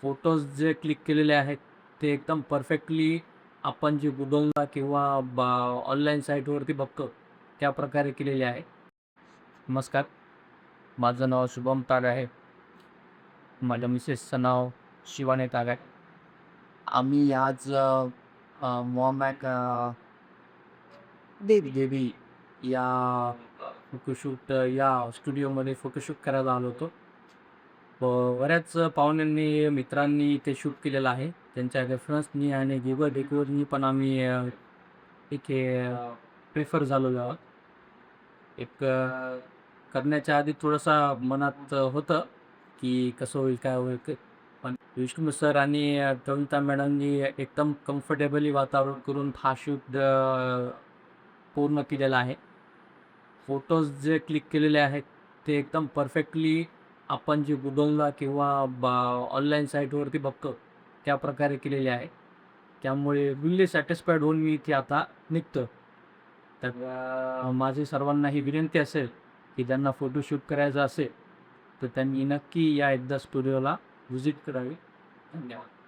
Photos जे click केलेले आहेत, ते एकदम परफेक्टली आपण जे Googleला किंवा ऑनलाईन साईटवरती बघतो, त्याप्रकारे केलेले आहे. नमस्कार, माझं नाव शुभम ताग आहे. माझ्या मिसेसचं नाव शिवानी ताग आहे. आम्ही आज मॉमॅक देवी या फोटोशूट या स्टुडिओमध्ये फोटोशूट करायला आलो होतो. बऱ्याच पाहुण्यांनी, मित्रांनी ते शूट केलेलं आहे. त्यांच्या रेफरन्सनी आणि गिव्ह पण आम्ही इथे प्रिफर झालेलो आहोत. एक करण्याच्या आधी थोडंसा मनात होतं, की कसं होईल, काय होईल ते. पण विष्णू सर आणि कविता मॅडमनी एकदम कम्फर्टेबली वातावरण करून हा शूट पूर्ण केलेला आहे. फोटोज जे क्लिक केलेले आहेत, ते एकदम परफेक्टली आपण जे Googleला किंवा ऑनलाईन साईटवरती बघतो, त्याप्रकारे केलेले आहे. त्यामुळे फुल्ली सॅटिस्फाईड होऊन मी इथे आता निघतो. तर माझी सर्वांना ही विनंती असेल, की ज्यांना फोटोशूट करायचा असेल, तर त्यांनी नक्की या एकदा स्टुडिओला व्हिजिट करावी. धन्यवाद.